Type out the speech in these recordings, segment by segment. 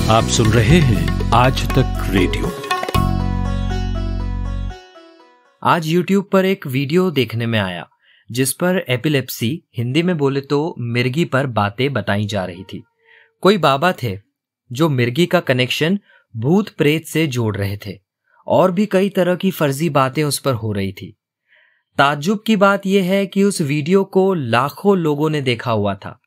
आप सुन रहे हैं आज तक रेडियो। आज YouTube पर एक वीडियो देखने में आया जिस पर एपिलेप्सी, हिंदी में बोले तो मिर्गी पर बातें बताई जा रही थी। कोई बाबा थे जो मिर्गी का कनेक्शन भूत प्रेत से जोड़ रहे थे और भी कई तरह की फर्जी बातें उस पर हो रही थी। ताज्जुब की बात यह है कि उस वीडियो को लाखों लोगों ने देखा हुआ था।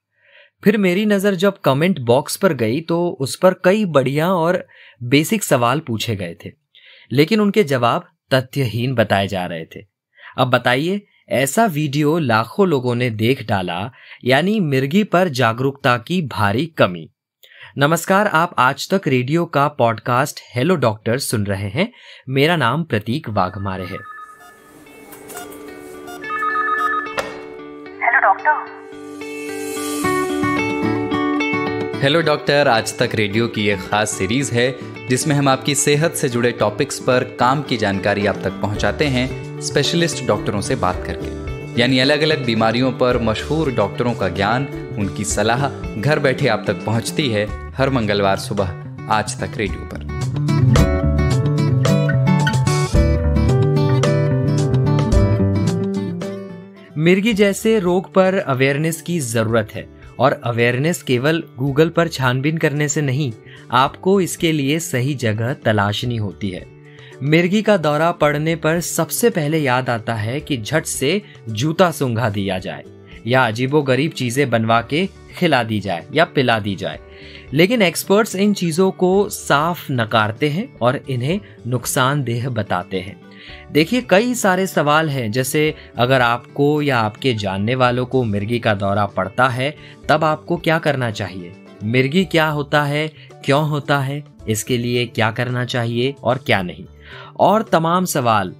फिर मेरी नज़र जब कमेंट बॉक्स पर गई तो उस पर कई बढ़िया और बेसिक सवाल पूछे गए थे, लेकिन उनके जवाब तथ्यहीन बताए जा रहे थे। अब बताइए, ऐसा वीडियो लाखों लोगों ने देख डाला, यानी मिर्गी पर जागरूकता की भारी कमी। नमस्कार, आप आज तक रेडियो का पॉडकास्ट हेलो डॉक्टर सुन रहे हैं। मेरा नाम प्रतीक वाघमारे है। Hello doctor. हेलो डॉक्टर आज तक रेडियो की एक खास सीरीज है जिसमें हम आपकी सेहत से जुड़े टॉपिक्स पर काम की जानकारी आप तक पहुंचाते हैं स्पेशलिस्ट डॉक्टरों से बात करके। यानी अलग अलग बीमारियों पर मशहूर डॉक्टरों का ज्ञान, उनकी सलाह घर बैठे आप तक पहुंचती है हर मंगलवार सुबह आज तक रेडियो पर। मिर्गी जैसे रोग पर अवेयरनेस की जरूरत है और अवेयरनेस केवल गूगल पर छानबीन करने से नहीं, आपको इसके लिए सही जगह तलाशनी होती है। मिर्गी का दौरा पड़ने पर सबसे पहले याद आता है कि झट से जूता सूंघा दिया जाए या अजीबोगरीब चीजें बनवा के खिला दी जाए या पिला दी जाए, लेकिन एक्सपर्ट्स इन चीजों को साफ नकारते हैं और इन्हें नुकसानदेह बताते हैं। देखिए, कई सारे सवाल हैं, जैसे अगर आपको या आपके जानने वालों को मिर्गी का दौरा पड़ता है तब आपको क्या करना चाहिए, मिर्गी क्या होता है, क्यों होता है, इसके लिए क्या करना चाहिए और क्या नहीं, और तमाम सवाल।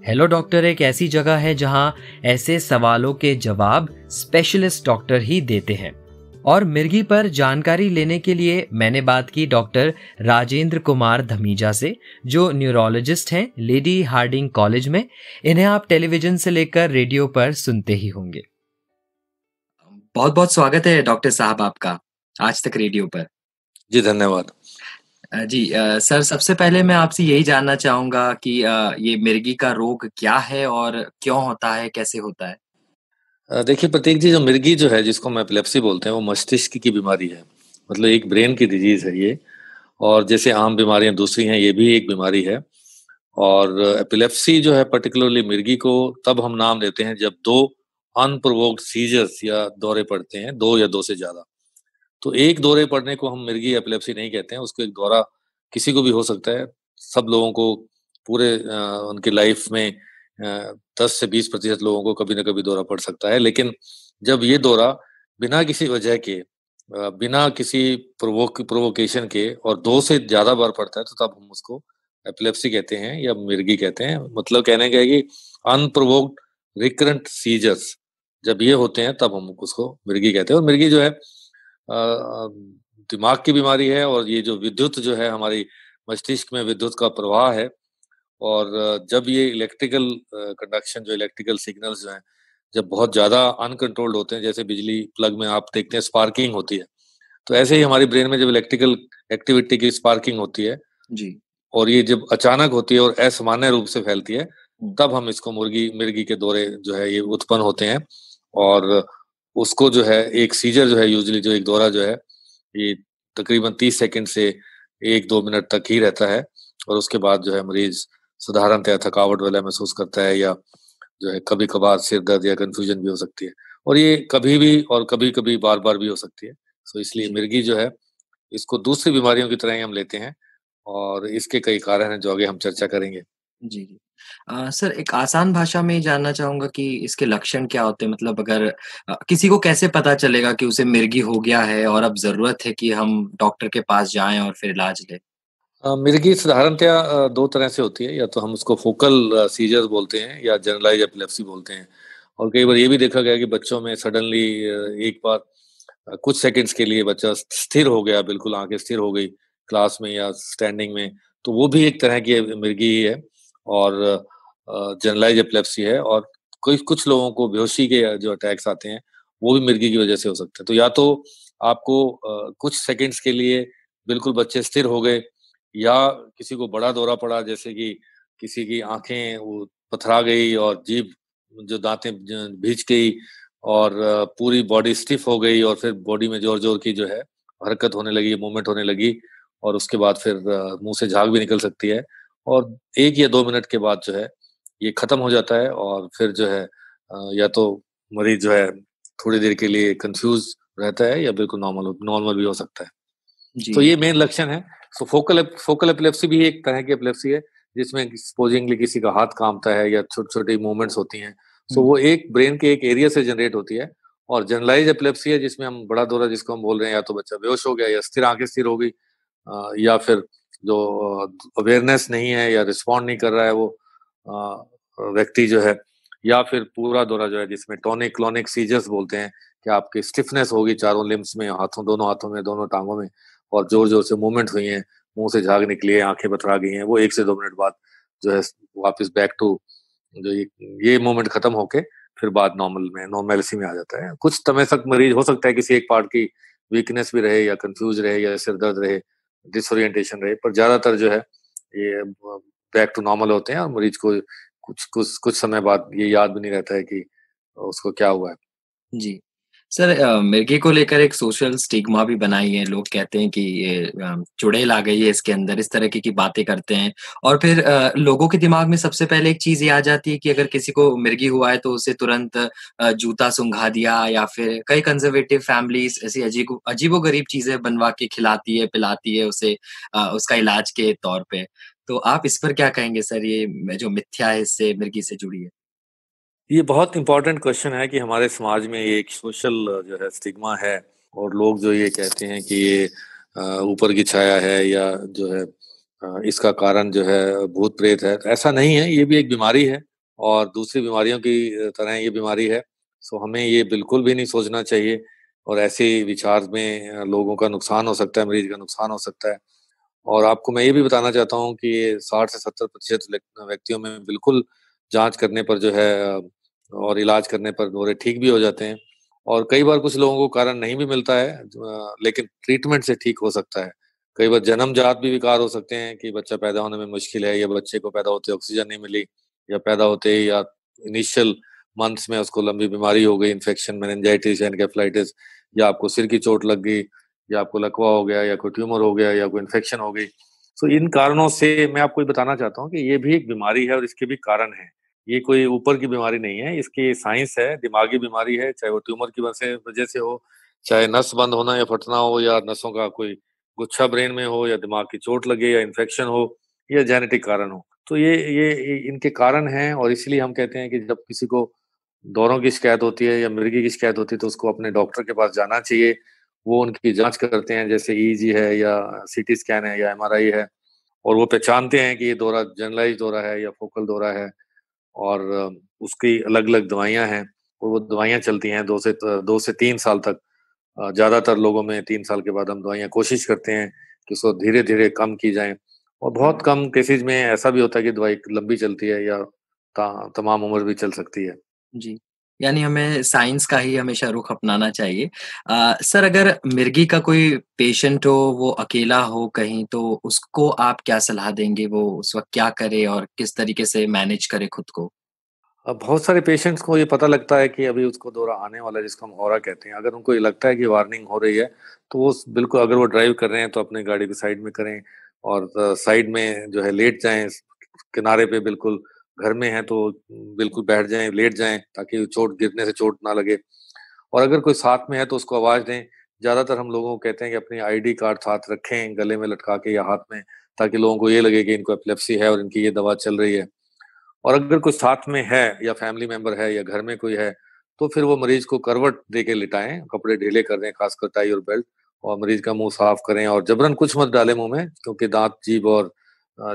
हेलो डॉक्टर एक ऐसी जगह है जहां ऐसे सवालों के जवाब स्पेशलिस्ट डॉक्टर ही देते हैं। और मिर्गी पर जानकारी लेने के लिए मैंने बात की डॉक्टर राजेंद्र कुमार धमीजा से, जो न्यूरोलॉजिस्ट हैं लेडी हार्डिंग कॉलेज में। इन्हें आप टेलीविजन से लेकर रेडियो पर सुनते ही होंगे। बहुत बहुत स्वागत है डॉक्टर साहब आपका आज तक रेडियो पर। जी धन्यवाद। सर, सबसे पहले मैं आपसे यही जानना चाहूंगा कि ये मिर्गी का रोग क्या है और क्यों होता है, कैसे होता है? देखिए प्रतीक जी, जो मिर्गी जो है जिसको हम एपिलेप्सी बोलते हैं वो मस्तिष्क की बीमारी है। मतलब एक ब्रेन की डिजीज है ये, और जैसे आम बीमारियां दूसरी हैं ये भी एक बीमारी है। और एपिलेप्सी जो है पर्टिकुलरली मिर्गी को तब हम नाम देते हैं जब दो अनप्रोवोक्ड सीजर्स या दौरे पड़ते हैं, दो या दो से ज्यादा। तो एक दौरे पड़ने को हम मिर्गी एपिलेप्सी नहीं कहते हैं, उसको एक दौरा किसी को भी हो सकता है। सब लोगों को पूरे उनकी लाइफ में 10 से 20% लोगों को कभी ना कभी दौरा पड़ सकता है। लेकिन जब ये दौरा बिना किसी वजह के, बिना किसी प्रोवोकेशन के और 2 से ज्यादा बार पड़ता है तो तब हम उसको एपिलेप्सी कहते हैं या मिर्गी कहते हैं। मतलब कहने का है कि अनप्रोवोक्ड रिकरेंट सीजर्स जब ये होते हैं तब हम उसको मिर्गी कहते हैं। और मिर्गी जो है दिमाग की बीमारी है, और ये जो विद्युत जो है हमारी मस्तिष्क में विद्युत का प्रवाह है। और जब ये इलेक्ट्रिकल कंडक्शन, जो इलेक्ट्रिकल सिग्नल्स जो हैं, जब बहुत ज्यादा अनकंट्रोल्ड होते हैं, जैसे बिजली प्लग में आप देखते हैं स्पार्किंग होती है, तो ऐसे ही हमारी ब्रेन में जब इलेक्ट्रिकल एक्टिविटी की स्पार्किंग होती है जी, और ये जब अचानक होती है और असामान्य रूप से फैलती है, तब हम इसको मिर्गी के दौरे जो है ये उत्पन्न होते हैं। और उसको जो है एक सीजर जो है, यूजुअली जो एक दौरा जो है ये तकरीबन 30 सेकंड से 1-2 मिनट तक ही रहता है, और उसके बाद जो है मरीज साधारणतः थकावट वाला महसूस करता है, या जो है कभी कभार सिर दर्द या कंफ्यूजन भी हो सकती है, और ये कभी भी और कभी कभी बार बार भी हो सकती है। तो इसलिए मिर्गी जो है इसको दूसरी बीमारियों की तरह ही हम लेते हैं, और इसके कई कारण हैं जो आगे हम चर्चा करेंगे। जी। सर, एक आसान भाषा में जानना चाहूंगा कि इसके लक्षण क्या होते हैं। मतलब अगर किसी को कैसे पता चलेगा कि उसे मिर्गी हो गया है और अब जरूरत है कि हम डॉक्टर के पास जाएं और फिर इलाज लें? मिर्गी साधारणतया 2 तरह से होती है, या तो हम उसको फोकल सीजर्स बोलते हैं या जनरलाइज एपिलेप्सी बोलते हैं। और कई बार ये भी देखा गया कि बच्चों में सडनली एक बार कुछ सेकंड्स के लिए बच्चा स्थिर हो गया, बिल्कुल आंखें स्थिर हो गई क्लास में या स्टैंडिंग में, तो वो भी एक तरह की मिर्गी ही है, और जनरलाइज एपिलेप्सी है। और कुछ लोगों को बेहोशी के जो अटैक्स आते हैं वो भी मिर्गी की वजह से हो सकते हैं। तो या तो आपको कुछ सेकंड्स के लिए बिल्कुल बच्चे स्थिर हो गए, या किसी को बड़ा दौरा पड़ा, जैसे कि किसी की आँखें वो पथरा गई और जीभ जो दाँतें भींच गई, और पूरी बॉडी स्टिफ हो गई, और फिर बॉडी में ज़ोर-ज़ोर की जो है हरकत होने लगी, मूवमेंट होने लगी, और उसके बाद फिर मुँह से झाग भी निकल सकती है, और 1 या 2 मिनट के बाद जो है ये खत्म हो जाता है, और फिर जो है या तो मरीज़ जो है थोड़ी देर के लिए कन्फ्यूज़ रहता है, या बिल्कुल नॉर्मल भी हो सकता है। तो जी। ये मेन लक्षण है। सो फोकल एपिलेप्सी भी एक तरह की एपिलेप्सी है, जिसमें सपोजिंगली किसी का हाथ काँपता है या छोटी-छोटी मूवमेंट्स होती हैं। सो हुँ। वो एक ब्रेन के एक एरिया से जनरेट होती है, और जनरलाइज़्ड एपिलेप्सी है जिसमें हम बड़ा दौरा जिसको हम बोल रहे हैं, या तो बच्चा बेहोश हो गया, या स्थिर आँखें स्थिर हो गई, या फिर जो अवेयरनेस नहीं है या रिस्पॉन्ड नहीं कर रहा है वो व्यक्ति जो है, या फिर पूरा दौरा जो है जिसमें टॉनिक क्लॉनिक सीजर्स बोलते हैं, कि आपकी स्टिफनेस होगी चारों लिम्ब्स में, दोनों हाथों में, दोनों टाँगों में, और ज़ोर-ज़ोर से मूवमेंट हुई हैं, मुँह से झाग निकली है, आँखें बतरा गई हैं, वो 1 से 2 मिनट बाद जो है वापस बैक टू जो ये मूवमेंट खत्म होके फिर बाद नॉर्मैलिटी में आ जाता है। कुछ समय तक मरीज़ हो सकता है किसी एक पार्ट की वीकनेस भी रहे, या कन्फ्यूज़ रहे, या सिर दर्द रहे, डिसओरिएंटेशन रहे, पर ज़्यादातर जो है ये बैक टू नॉर्मल होते हैं, और मरीज़ को कुछ समय बाद ये याद भी नहीं रहता है कि उसको क्या हुआ है। जी। सर मिर्गी को लेकर एक सोशल स्टिग्मा भी बनाई है, लोग कहते हैं कि ये चुड़ैल आ गई है इसके अंदर, इस तरह की बातें करते हैं और फिर लोगों के दिमाग में सबसे पहले एक चीज़ ये आ जाती है कि अगर किसी को मिर्गी हुआ है तो उसे तुरंत जूता सूँघा दिया या फिर कई कंज़र्वेटिव फैमिलीज़ ऐसी अजीबो-गरीब चीज़ें बनवा के खिलाती है, पिलाती है उसे उसका इलाज के तौर पे। तो आप इस पर क्या कहेंगे सर, ये जो मिथ्या है इससे मिर्गी से जुड़ी है? ये बहुत इम्पोर्टेंट क्वेश्चन है कि हमारे समाज में ये एक सोशल जो है स्टिग्मा है, और लोग जो ये कहते हैं कि ये ऊपर की छाया है, या जो है इसका कारण जो है भूत प्रेत है। तो ऐसा नहीं है, ये भी एक बीमारी है, और दूसरी बीमारियों की तरह ये बीमारी है। सो हमें ये बिल्कुल भी नहीं सोचना चाहिए, और ऐसे विचार में लोगों का नुकसान हो सकता है, मरीज का नुकसान हो सकता है। और आपको मैं ये भी बताना चाहता हूँ कि ये 60 से 70% व्यक्तियों में बिल्कुल जाँच करने पर जो है और इलाज करने पर दौरे ठीक भी हो जाते हैं, और कई बार कुछ लोगों को कारण नहीं भी मिलता है, लेकिन ट्रीटमेंट से ठीक हो सकता है। कई बार जन्मजात भी विकार हो सकते हैं कि बच्चा पैदा होने में मुश्किल है, या बच्चे को पैदा होते ऑक्सीजन नहीं मिली, या पैदा होते ही या इनिशियल मंथ्स में उसको लंबी बीमारी हो गई, इन्फेक्शन, मेनिंजाइटिस, एन्केफेलाइटिस, या आपको सिर की चोट लग गई, या आपको लकवा हो गया, या कोई ट्यूमर हो गया, या कोई इन्फेक्शन हो गई। सो इन कारणों से मैं आपको ये बताना चाहता हूँ कि ये भी एक बीमारी है, और इसके भी कारण हैं। ये कोई ऊपर की बीमारी नहीं है, इसकी साइंस है, दिमागी बीमारी है, चाहे वो ट्यूमर की वजह से हो, चाहे नस बंद होना या फटना हो, या नसों का कोई गुच्छा ब्रेन में हो, या दिमाग की चोट लगे, या इन्फेक्शन हो, या जेनेटिक कारण हो। तो ये इनके कारण हैं, और इसलिए हम कहते हैं कि जब किसी को दौरों की शिकायत होती है या मिर्गी की शिकायत होती है, तो उसको अपने डॉक्टर के पास जाना चाहिए। वो उनकी जाँच करते हैं, जैसे ईईजी है, या सीटी स्कैन है, या एमआरआई है, और वो पहचानते हैं कि ये दौरा जनरलाइज़्ड दौरा है या फोकल दौरा है, और उसकी अलग-अलग दवाइयाँ हैं, और वो दवाइयाँ चलती हैं 2 से 3 साल तक। ज़्यादातर लोगों में 3 साल के बाद हम दवाइयाँ कोशिश करते हैं कि उसको धीरे-धीरे कम की जाएँ, और बहुत कम केसेज़ में ऐसा भी होता है कि दवाई लंबी चलती है, या तमाम उम्र भी चल सकती है। जी, यानी हमें साइंस का ही हमेशा रुख अपनाना चाहिए। सर अगर मिर्गी का कोई पेशेंट हो, वो अकेला हो कहीं, तो उसको आप क्या सलाह देंगे? वो उस वक़्त क्या करे और किस तरीके से मैनेज करे खुद को? अब बहुत सारे पेशेंट्स को ये पता लगता है कि अभी उसको दौरा आने वाला है, जिसको हम औरा कहते हैं। अगर उनको ये लगता है कि वार्निंग हो रही है, तो वो बिल्कुल, अगर वो ड्राइव कर रहे हैं तो अपनी गाड़ी को साइड में करें, और साइड में जो है लेट जाएँ, किनारे पे बिल्कुल। घर में हैं तो बिल्कुल बैठ जाएँ, लेट जाएँ, ताकि चोट गिरने से चोट ना लगे। और अगर कोई साथ में है तो उसको आवाज़ दें। ज़्यादातर हम लोगों को कहते हैं कि अपनी आईडी कार्ड साथ रखें, गले में लटका के या हाथ में, ताकि लोगों को ये लगे कि इनको एपिलेप्सी है और इनकी ये दवा चल रही है। और अगर कोई साथ में है, या फैमिली मेंबर है, या घर में कोई है, तो फिर वो मरीज को करवट देके लिटाएँ, कपड़े ढीले कर दें, खासकर टाई और बेल्ट, और मरीज का मुँह साफ करें, और जबरन कुछ मत डालें मुँह में, क्योंकि दाँत, जीभ और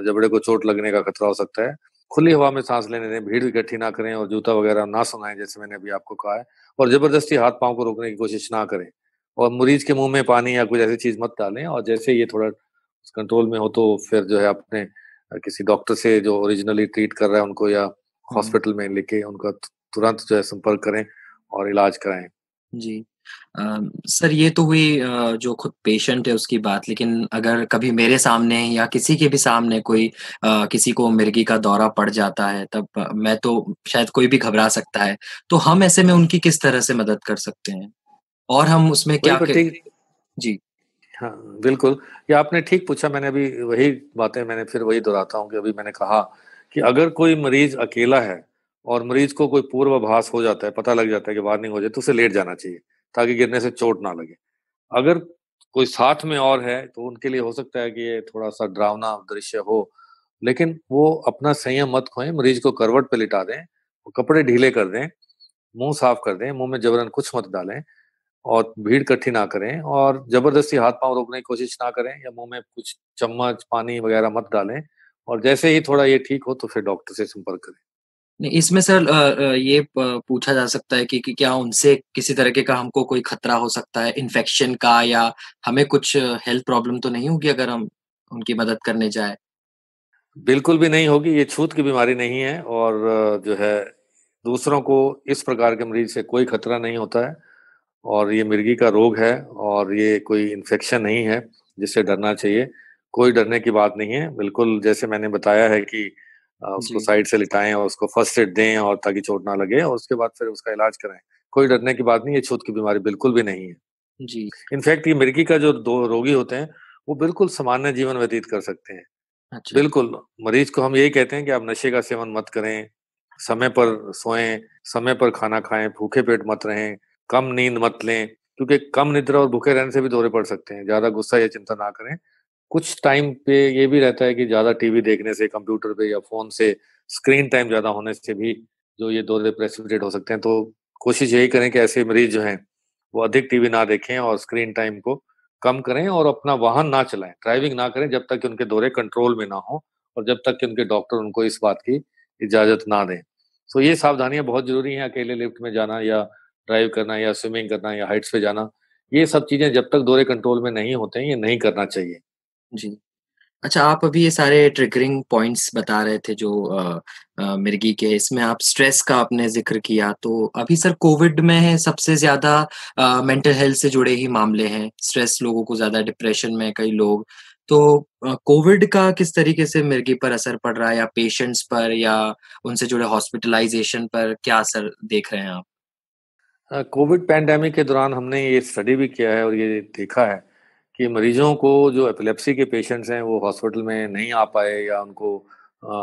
जबड़े को चोट लगने का खतरा हो सकता है। खुली हवा में साँस लेने दें, भीड़ इकट्ठी ना करें, और जूता वगैरह ना सुंघाएँ, जैसे मैंने अभी आपको कहा है, और जबरदस्ती हाथ-पाँव को रोकने की कोशिश ना करें, और मरीज के मुँह में पानी या कुछ ऐसी चीज़ मत डालें, और जैसे ये थोड़ा कंट्रोल में हो, तो फिर जो है अपने किसी डॉक्टर से जो ओरिजिनली ट्रीट कर रहा है उनको, या हुँ, हॉस्पिटल में लेके उनका तुरंत जो है संपर्क करें और इलाज कराएँ। जी। सर ये तो हुई जो खुद पेशेंट है उसकी बात, लेकिन अगर कभी मेरे सामने या किसी के भी सामने कोई किसी को मिर्गी का दौरा पड़ जाता है, तब मैं तो शायद कोई भी घबरा सकता है। तो हम ऐसे में उनकी किस तरह से मदद कर सकते हैं? और हम उसमें वही क्या क प्रतीक जी, हाँ, बिल्कुल। ये आपने ठीक पूछा, मैंने अभी वही बातें मैंने फिर वही दोहराता हूँ कि अभी मैंने कहा कि अगर कोई मरीज़ अकेला है और मरीज़ को कोई पूर्वाभास हो जाता है, पता लग जाता है कि वार्निंग हो जाए, तो उसे लेट जाना चाहिए, ताकि गिरने से चोट ना लगे। अगर कोई साथ में और है, तो उनके लिए हो सकता है कि ये थोड़ा-सा डरावना दृश्य हो, लेकिन वो अपना संयम मत खोएँ, मरीज़ को करवट पे लिटा दें, कपड़े ढीले कर दें, मुँह साफ कर दें, मुँह में ज़बरन कुछ मत डालें और भीड़ इकट्ठी ना करें और ज़बरदस्ती हाथ-पाँव रोकने की कोशिश ना करें या मुँह में कुछ चम्मच, पानी वगैरह मत डालें और जैसे ही थोड़ा ये ठीक हो, तो फिर डॉक्टर से संपर्क करें। नहीं इसमें सर ये प पूछा जा सकता है कि क्या उनसे किसी तरीके का हमको कोई खतरा हो सकता है इन्फेक्शन का, या हमें कुछ हेल्थ प्रॉब्लम तो नहीं होगी अगर हम उनकी मदद करने जाएँ? बिल्कुल भी नहीं होगी, ये छूत की बीमारी नहीं है और जो है दूसरों को इस प्रकार के मरीज़ से कोई खतरा नहीं होता है और ये मिर्गी का रोग है और ये कोई इन्फेक्शन नहीं है, जिससे डरना चाहिए। कोई डरने की बात नहीं है, बिल्कुल जैसे मैंने बताया है कि उसको जी, साइड से लिटाएँ और उसको फर्स्ट एड दें और ताकि चोट ना लगे और उसके बाद फिर उसका इलाज कराएँ। कोई डरने की बात नहीं है, ये छूत की बीमारी बिल्कुल भी नहीं है। जी। इनफैक्ट ये मिर्गी का जो दो रोगी होते हैं, वो बिल्कुल सामान्य जीवन व्यतीत कर सकते हैं। अच्छा, बिल्कुल, मरीज को हम यही कहते हैं कि आप नशे का सेवन मत करें, समय पर सोएँ, समय पर खाना खाएँ, भूखे पेट मत रहें, कम नींद मत लें, क्योंकि कम निद्रा और भूखे रहने से भी दौरे पड़ सकते हैं। ज़्यादा गुस्सा या चिंता ना करें। कुछ टाइम पे ये भी रहता है कि ज़्यादा टीवी देखने से, कंप्यूटर पे या फ़ोन से, स्क्रीन टाइम ज़्यादा होने से भी जो ये दौरे प्रेसिपिटेट हो सकते हैं। तो कोशिश यही करें कि ऐसे मरीज जो हैं, वो अधिक टीवी ना देखें और स्क्रीन टाइम को कम करें और अपना वाहन ना चलाएँ, ड्राइविंग ना करें जब तक कि उनके दौरे कंट्रोल में ना हों और जब तक कि उनके डॉक्टर उनको इस बात की इजाज़त ना दें। तो ये सावधानियाँ बहुत ज़रूरी हैं, अकेले लिफ्ट में जाना या ड्राइव करना या स्विमिंग करना या हाइट्स पे जाना, ये सब चीज़ें जब तक दौरे कंट्रोल में नहीं होते हैं, ये नहीं करना चाहिए। जी। अच्छा, आप अभी ये सारे ट्रिगरिंग पॉइंट्स बता रहे थे जो मिर्गी के, इसमें आप स्ट्रेस का आपने ज़िक्र किया, तो अभी सर कोविड में सबसे ज़्यादा मेंटल हेल्थ से जुड़े ही मामले हैं। स्ट्रेस लोगों को ज़्यादा डिप्रेशन में कई लोग। तो कोविड का किस तरीके से मिर्गी पर असर पड़ रहा है, या पेशेंट्स पर, या उनसे जुड़े हॉस्पिटलाइज़ेशन पर क्या असर देख रहे हैं आप? कोविड पैंडेमिक के दौरान हमने ये स्टडी भी किया है और ये देखा है कि मरीजों को जो एपिलेप्सी के पेशेंट्स हैं वो हॉस्पिटल में नहीं आ पाए या उनको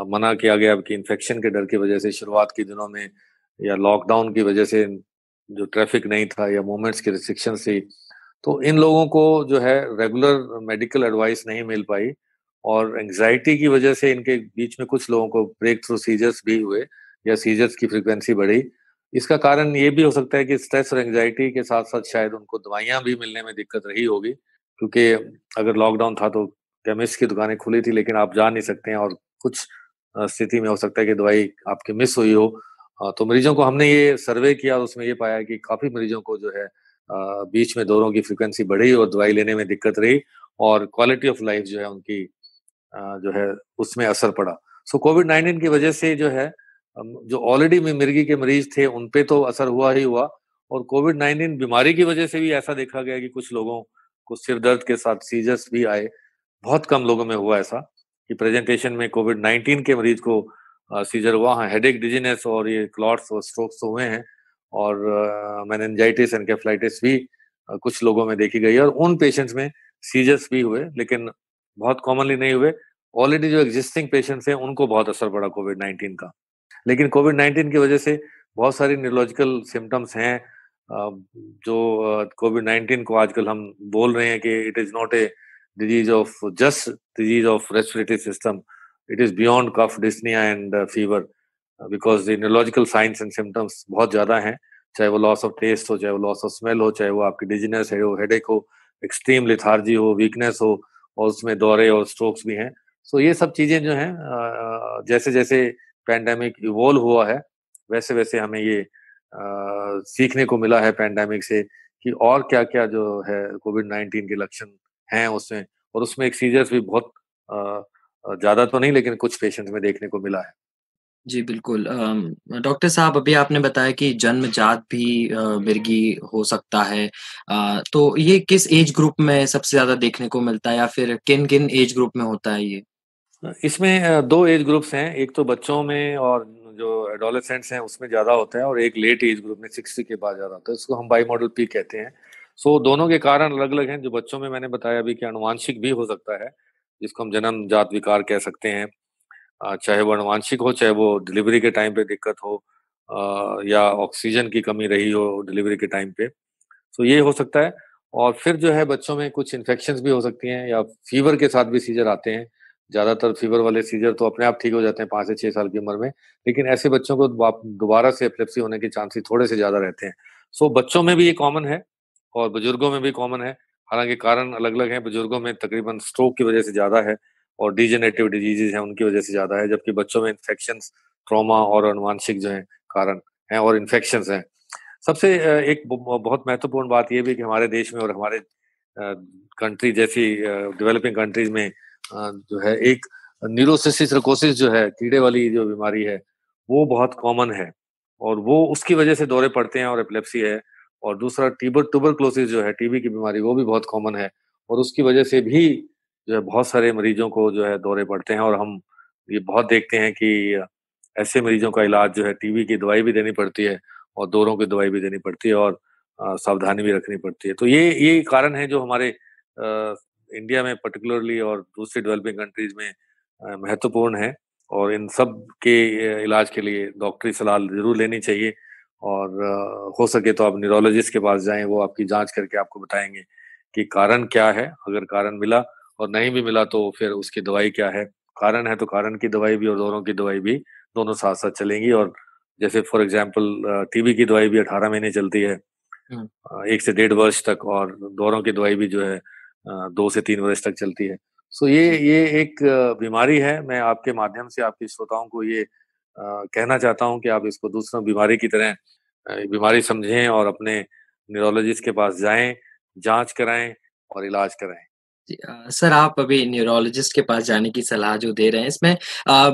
मना किया गया कि इन्फेक्शन के डर की वजह से शुरुआत के दिनों में या लॉकडाउन की वजह से जो ट्रैफिक नहीं था या मूवमेंट्स की रिस्ट्रिक्शंस थी, तो इन लोगों को जो है रेगुलर मेडिकल एडवाइस नहीं मिल पाई और एंग्जायटी की वजह से इनके बीच में कुछ लोगों को ब्रेक थ्रू सीजर्स भी हुए या सीजर्स की फ्रीक्वेंसी बढ़ी। इसका कारण ये भी हो सकता है कि स्ट्रेस और एंग्जायटी के साथ-साथ शायद उनको दवाइयाँ भी मिलने में दिक्कत रही होगी, क्योंकि अगर लॉकडाउन था तो केमिस्ट की दुकानें खुली थी लेकिन आप जा नहीं सकते हैं और कुछ स्थिति में हो सकता है कि दवाई आपकी मिस हुई हो। तो मरीजों को हमने ये सर्वे किया और उसमें ये पाया कि काफ़ी मरीजों को जो है बीच में दौरों की फ्रीक्वेंसी बढ़ी और दवाई लेने में दिक्कत रही और क्वालिटी ऑफ लाइफ जो है उनकी जो है उसमें असर पड़ा। सो कोविड-19 की वजह से जो है जो ऑलरेडी में मिर्गी के मरीज थे उन पे तो असर हुआ ही हुआ और कोविड-19 बीमारी की वजह से भी ऐसा देखा गया कि कुछ लोगों को सिर दर्द के साथ सीजर्स भी आए। बहुत कम लोगों में हुआ ऐसा कि प्रेजेंटेशन में कोविड-19 के मरीज को सीजर हुआ। हाँ, हेडेक, डिजीनेस और ये क्लॉट्स और स्ट्रोक्स तो हुए हैं और मेनिंजाइटिस, एन्केफेलाइटिस भी कुछ लोगों में देखी गई है और उन पेशेंट्स में सीजर्स भी हुए, लेकिन बहुत कॉमनली नहीं हुए। ऑलरेडी जो एक्जिस्टिंग पेशेंट्स हैं, उनको बहुत असर पड़ा कोविड-19 का। लेकिन कोविड-19 की वजह से बहुत सारी न्यूरोलॉजिकल सिम्पटम्स हैं जो कोविड-19 को आजकल हम बोल रहे हैं कि it is not a disease of just disease of respiratory system, it is beyond cough, dyspnoea and fever because the neurological signs and symptoms बहुत ज़्यादा हैं, चाहे वो लॉस ऑफ टेस्ट हो, चाहे वो लॉस ऑफ स्मेल हो, चाहे वो आपकी डिजीनेस है हो, हेडेक हो, एक्सट्रीम लेथार्जी हो, वीकनेस हो और उसमें दौरे और स्ट्रोक्स भी हैं। सो ये सब चीज़ें जो हैं जैसे-जैसे पैंडेमिक इवॉल्व हुआ है, वैसे-वैसे हमें ये सीखने को मिला है पैंडेमिक से कि और क्या-क्या जो है कोविड-19 के लक्षण हैं उसमें और उसमें एक सीरियस भी बहुत ज़्यादा तो नहीं लेकिन कुछ पेशेंट्स में देखने को मिला है। जी, बिल्कुल। डॉक्टर साहब अभी आपने बताया कि जन्मजात भी मिर्गी हो सकता है। तो ये किस एज ग्रुप में सबसे ज़्यादा देखने को मिलता है या फिर किन-किन एज ग्रुप में होता है ये? इसमें 2 एज ग्रुप्स हैं, एक तो बच्चों में और जो एडोलेसेंट्स हैं उसमें ज़्यादा होता है और एक लेट एज ग्रुप में 60 के बाद ज़्यादा होता है, उसको हम बाइमोडल पीक कहते हैं। सो दोनों के कारण अलग-अलग हैं, जो बच्चों में मैंने बताया अभी कि आनुवांशिक भी हो सकता है, जिसको हम जन्मजात विकार कह सकते हैं। चाहे वो आनुवांशिक हो, चाहे वो डिलीवरी के टाइम पे दिक्कत हो या ऑक्सीजन की कमी रही हो डिलीवरी के टाइम पे, तो ये हो सकता है। और फिर जो है बच्चों में कुछ इन्फेक्शंस भी हो सकती हैं या फीवर के साथ भी सीज़र आते हैं। ज़्यादातर फीवर वाले सीज़र तो अपने आप ठीक हो जाते हैं 5 से 6 साल की उम्र में, लेकिन ऐसे बच्चों को दोबारा से एपिलेप्सी होने के चांसेस थोड़े से ज़्यादा रहते हैं। सो बच्चों में भी ये कॉमन है और बुजुर्गों में भी कॉमन है। हालाँकि कारण अलग-अलग हैं, बुजुर्गों में तकरीबन स्ट्रोक की वजह से ज़्यादा है और डिजेनरेटिव डिजीज़ेज़ हैं उनकी वजह से ज़्यादा है, जबकि बच्चों में इन्फेक्शंस, ट्रॉमा और आनुवांशिक जो हैं कारण हैं और इन्फेक्शंस हैं। सबसे एक बहुत महत्वपूर्ण बात ये भी कि हमारे देश में और हमारे कंट्री जैसी डेवलपिंग कंट्रीज़ में जो है एक न्यूरोसिस्टिक सर्कोसिस जो है, कीड़े वाली जो बीमारी है, वो बहुत कॉमन है और वो उसकी वजह से दौरे पड़ते हैं और एपिलेप्सी है। और दूसरा ट्यूबरक्लोसिस जो है, टीबी की बीमारी, वो भी बहुत कॉमन है और उसकी वजह से भी जो है बहुत सारे मरीजों को जो है दौरे पड़ते हैं और हम ये बहुत देखते हैं कि ऐसे मरीजों का इलाज जो है टीबी की दवाई भी देनी पड़ती है और दौरों की दवाई भी देनी पड़ती है और सावधानी भी रखनी पड़ती है। तो ये कारण है जो हमारे इंडिया में पर्टिकुलरली और दूसरी डेवलपिंग कंट्रीज़ में महत्वपूर्ण है और इन सब के इलाज के लिए डॉक्टरी सलाह ज़रूर लेनी चाहिए और हो सके तो आप न्यूरोलॉजिस्ट के पास जाएँ, वो आपकी जाँच करके आपको बताएँगे कि कारण क्या है? अगर कारण मिला और नहीं भी मिला तो फिर उसकी दवाई क्या है? कारण है तो कारण की दवाई भी और दौरों की दवाई भी दोनों साथ-साथ चलेंगी और जैसे फॉर एग्ज़ाम्पल टीबी की दवाई भी 18 महीने चलती है। हुँ। 1 से डेढ़ वर्ष तक और दौरों की दवाई भी जो है 2 से 3 वर्ष तक चलती है। सो जी। ये एक बीमारी है, मैं आपके माध्यम से आपके श्रोताओं को ये कहना चाहता हूँ कि आप इसको दूसरों बीमारी की तरह बीमारी समझें और अपने न्यूरोलॉजिस्ट के पास जाएँ, जाँच कराएँ और इलाज कराएँ। जी, सर आप अभी न्यूरोलॉजिस्ट के पास जाने की सलाह जो दे रहे हैं इसमें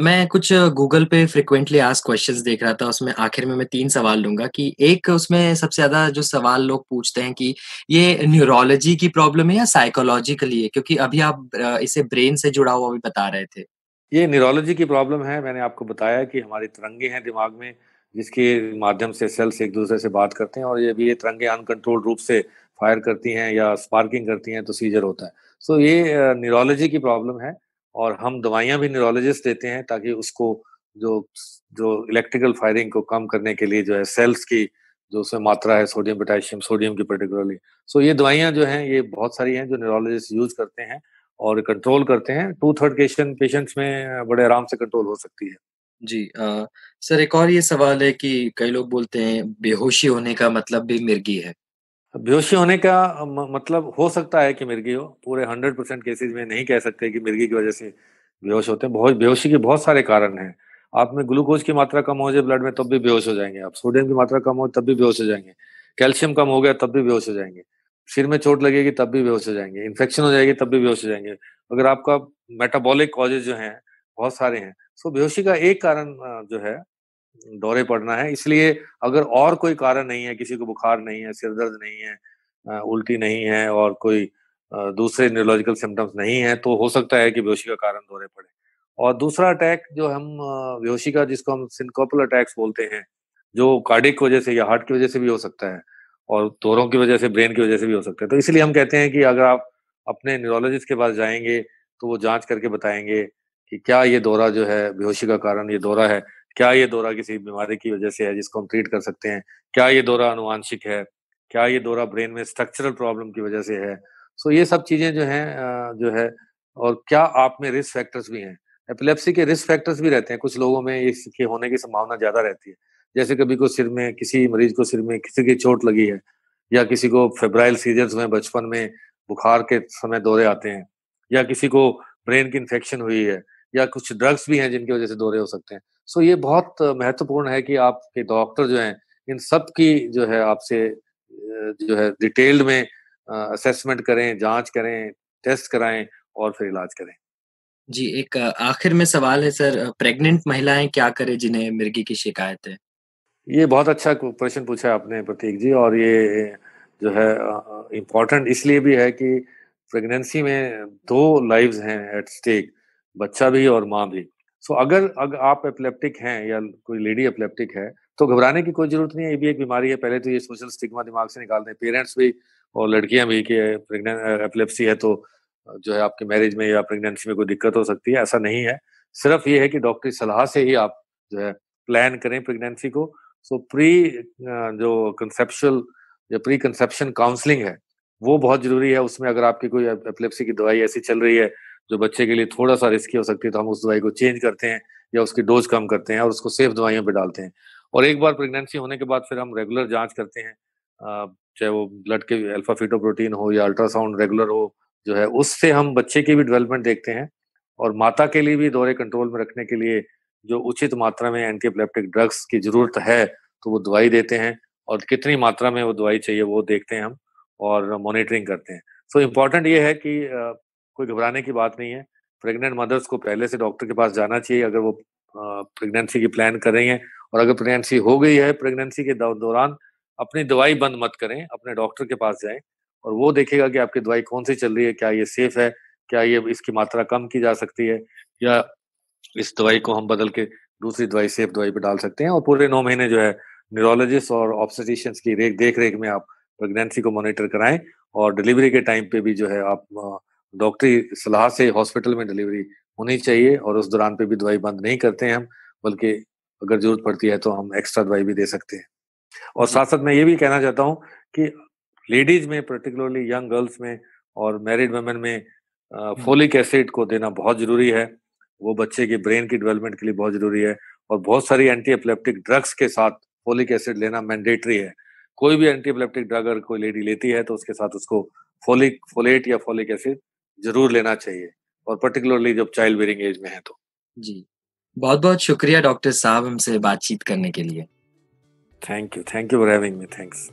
मैं कुछ गूगल पे फ्रीक्वेंटली आस्क्ड क्वेश्चंस देख रहा था उसमें आखिर में मैं 3 सवाल लूँगा कि एक उसमें सबसे ज़्यादा जो सवाल लोग पूछते हैं कि ये न्यूरोलॉजी की प्रॉब्लम है या साइकोलॉजिकली है? क्योंकि अभी आप इसे ब्रेन से जुड़ा हुआ भी बता रहे थे। ये न्यूरोलॉजी की प्रॉब्लम है, मैंने आपको बताया कि हमारी तरंगे हैं दिमाग में, जिसके माध्यम से सेल्स एक-दूसरे से बात करते हैं और ये तरंगे अनकंट्रोल्ड रूप से फायर करती हैं या स्पार्किंग करती हैं, तो सीज़र होता है। सो ये न्यूरोलॉजी की प्रॉब्लम है और हम दवाइयाँ भी न्यूरोलॉजिस्ट देते हैं ताकि उसको जो जो इलेक्ट्रिकल फायरिंग को कम करने के लिए जो है सेल्स की जो उसमें मात्रा है सोडियम, पोटेशियम, सोडियम की पर्टिकुलरली। सो ये दवाइयाँ जो हैं, ये बहुत सारी हैं जो न्यूरोलॉजिस्ट यूज़ करते हैं और कंट्रोल करते हैं, 2/3 पेशेंट्स में बड़े आराम से कंट्रोल हो सकती है। जी, सर एक और ये सवाल है कि कई लोग बोलते हैं बेहोशी होने का मतलब भी मिर्गी है। बेहोशी होने का मतलब हो सकता है कि मिर्गी हो, पूरे 100% केसेज़ में नहीं कह सकते कि मिर्गी की वजह से बेहोश होते हैं, बहुत बेहोशी के बहुत सारे कारण हैं। आप में ग्लूकोज़ की मात्रा कम हो जाए ब्लड में तब भी बेहोश हो जाएँगे आप, सोडियम की मात्रा कम हो तब भी बेहोश हो जाएँगे, कैल्शियम कम हो गया तब भी बेहोश हो जाएँगे, सिर में चोट लगेगी तब भी बेहोश हो जाएँगे, इन्फेक्शन हो जाएगी तब भी बेहोश हो जाएँगे। अगर आपका मेटाबॉलिक कॉजेज़ जो हैं, बहुत सारे हैं। सो बेहोशी का एक कारण जो है दौरे पड़ना है, इसलिए अगर और कोई कारण नहीं है, किसी को बुखार नहीं है, सिर दर्द नहीं है, उल्टी नहीं है और कोई दूसरे न्यूरोलॉजिकल सिम्पटम्स नहीं है, तो हो सकता है कि बेहोशी का कारण दौरे पड़े। और दूसरा अटैक जो हम बेहोशी का जिसको हम सिनकोपल अटैक्स बोलते हैं, जो कार्डियक वजह से या हार्ट की वजह से भी हो सकता है और दौरों की वजह से, ब्रेन की वजह से भी हो सकता है। तो इसीलिए हम कहते हैं कि अगर आप अपने न्यूरोलॉजिस्ट के पास जाएँगे, तो वो जाँच करके बताएँगे कि क्या ये दौरा जो है, बेहोशी का कारण ये दौरा है। क्या ये दौरा किसी बीमारी की वजह से है जिसको हम ट्रीट कर सकते हैं? क्या ये दौरा आनुवांशिक है? क्या ये दौरा ब्रेन में स्ट्रक्चरल प्रॉब्लम की वजह से है? सो ये सब चीज़ें जो हैं जो है और क्या आप में रिस्क फैक्टर्स भी हैं? एपिलेप्सी के रिस्क फैक्टर्स भी रहते हैं, कुछ लोगों में इसके होने की संभावना ज़्यादा रहती है। जैसे कभी को सिर में किसी मरीज़ को सिर में किसी की चोट लगी है या किसी को फेब्राइल सीज़र्स हुए बचपन में, बुखार के समय दौरे आते हैं या किसी को ब्रेन की इन्फेक्शन हुई है या कुछ ड्रग्स भी हैं जिनकी वजह से दौरे हो सकते हैं। सो ये बहुत महत्वपूर्ण है कि आपके डॉक्टर जो हैं, इन सब की जो है आपसे जो है डिटेल्ड में असेसमेंट करें, जाँच करें, टेस्ट कराएँ और फिर इलाज करें। जी, एक आखिर में सवाल है सर, प्रेग्नेंट महिलाएं क्या करें जिन्हें मिर्गी की शिकायत है? ये बहुत अच्छा प्रश्न पूछा आपने प्रतीक जी, और ये जो है इम्पोर्टेंट इसलिए भी है कि प्रेगनेंसी में 2 लाइव्स हैं एट स्टेक, बच्चा भी और माँ भी। सो अगर आप एपिलेप्टिक हैं या कोई लेडी एपिलेप्टिक है, तो घबराने की कोई ज़रूरत नहीं है, ये भी एक बीमारी है। पहले तो ये सोशल स्टिग्मा दिमाग से निकाल दें, पेरेंट्स भी और लड़कियाँ भी, कि एपिलेप्सी है तो जो है आपकी मैरिज में या प्रेगनेंसी में कोई दिक्कत हो सकती है, ऐसा नहीं है। सिर्फ ये है कि डॉक्टरी सलाह से ही आप जो है प्लान करें प्रेगनेंसी को। सो जो कंसेप्शुअल या प्री कंसेप्शन काउंसलिंग है, वो बहुत ज़रूरी है। उसमें अगर आपकी कोई एपिलेप्सी की दवाई ऐसी चल रही है, जो बच्चे के लिए थोड़ा-सा रिस्की हो सकती है, तो हम उस दवाई को चेंज करते हैं या उसकी डोज़ कम करते हैं और उसको सेफ दवाइयों पे डालते हैं। और एक बार प्रेगनेंसी होने के बाद फिर हम रेगुलर जाँच करते हैं, चाहे वो ब्लड के अल्फा फीटोप्रोटीन हो या अल्ट्रासाउंड रेगुलर हो, जो है उससे हम बच्चे की भी डेवलपमेंट देखते हैं। और माता के लिए भी दौरे कंट्रोल में रखने के लिए जो उचित मात्रा में एंटी एपिलेप्टिक ड्रग्स की ज़रूरत है, तो वो दवाई देते हैं, और कितनी मात्रा में वो दवाई चाहिए वो देखते हैं हम, और मॉनिटरिंग करते हैं। सो इम्पोर्टेंट ये है कि कोई घबराने की बात नहीं है। प्रेग्नेंट मदर्स को पहले से डॉक्टर के पास जाना चाहिए अगर वो प्रेगनेंसी की प्लान कर रही हैं, और अगर प्रेगनेंसी हो गई है, प्रेगनेंसी के दौरान अपनी दवाई बंद मत करें, अपने डॉक्टर के पास जाएँ, और वो देखेगा कि आपकी दवाई कौन-सी चल रही है, क्या ये सेफ है, क्या ये इसकी मात्रा कम की जा सकती है, या इस दवाई को हम बदल के दूसरी दवाई, सेफ दवाई पे डाल सकते हैं। और पूरे 9 महीने जो है न्यूरोलॉजिस्ट और ऑब्स्टेट्रिशियंस की देख-रेख में आप प्रेगनेंसी को मॉनिटर कराएँ, और डिलीवरी के टाइम पे भी जो है आप डॉक्टरी सलाह से हॉस्पिटल में डिलीवरी होनी चाहिए, और उस दौरान पे भी दवाई बंद नहीं करते हैं हम, बल्कि अगर ज़रूरत पड़ती है तो हम एक्स्ट्रा दवाई भी दे सकते हैं। और साथ-साथ मैं ये भी कहना चाहता हूँ कि लेडीज़ में, पर्टिकुलरली यंग गर्ल्स में और मैरिड वुमेन में फोलिक एसिड को देना बहुत ज़रूरी है। वो बच्चे के ब्रेन की डेवलपमेंट के लिए बहुत ज़रूरी है, और बहुत सारी एंटी एपिलेप्टिक ड्रग्स के साथ फोलिक एसिड लेना मैंडेटरी है। कोई भी एंटी एपिलेप्टिक ड्रग अगर कोई लेडी लेती है, तो उसके साथ उसको फोलेट या फोलिक एसिड ज़रूर लेना चाहिए, और पर्टिकुलरली जब चाइल्ड बेयरिंग एज में है तो। जी, बहुत-बहुत शुक्रिया डॉक्टर साहब हमसे बातचीत करने के लिए। Thank you for having me, thanks.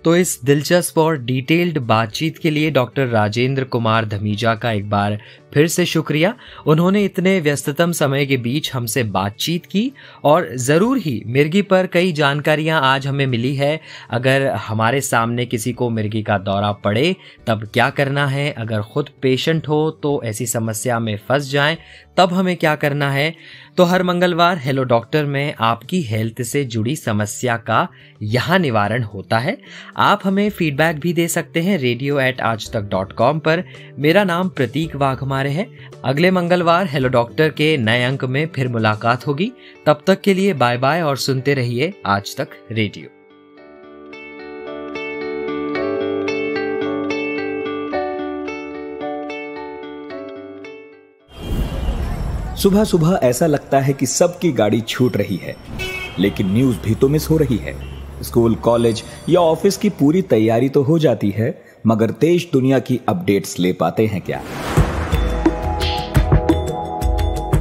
तो इस दिलचस्प और डिटेल्ड बातचीत के लिए डॉक्टर राजेंद्र कुमार धमीजा का एक बार फिर से शुक्रिया। उन्होंने इतने व्यस्ततम समय के बीच हमसे बातचीत की, और ज़रूर ही मिर्गी पर कई जानकारियां आज हमें मिली है। अगर हमारे सामने किसी को मिर्गी का दौरा पड़े तब क्या करना है, अगर खुद पेशेंट हो तो ऐसी समस्या में फंस जाएं तब हमें क्या करना है। तो हर मंगलवार हेलो डॉक्टर में आपकी हेल्थ से जुड़ी समस्या का यहाँ निवारण होता है। आप हमें फीडबैक भी दे सकते हैं radio@aajtak.com पर। मेरा नाम प्रतीक वाघमारे है। अगले मंगलवार हेलो डॉक्टर के नए अंक में फिर मुलाकात होगी। तब तक के लिए बाय बाय, और सुनते रहिए आज तक रेडियो। सुबह सुबह ऐसा लगता है कि सबकी गाड़ी छूट रही है, लेकिन न्यूज़ भी तो मिस हो रही है। स्कूल, कॉलेज या ऑफिस की पूरी तैयारी तो हो जाती है, मगर देश दुनिया की अपडेट्स ले पाते हैं क्या?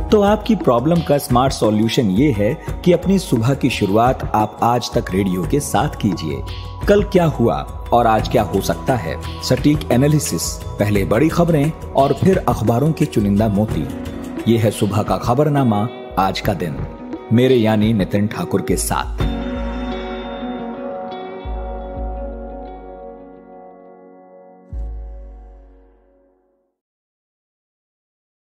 तो आपकी प्रॉब्लम का स्मार्ट सॉल्यूशन ये है कि अपनी सुबह की शुरुआत आप आज तक रेडियो के साथ कीजिए। कल क्या हुआ और आज क्या हो सकता है, सटीक एनालिसिस, पहले बड़ी खबरें और फिर अखबारों के चुनिंदा मोती। ये है सुबह का खबरनामा, आज का दिन, मेरे यानी नितिन ठाकुर के साथ।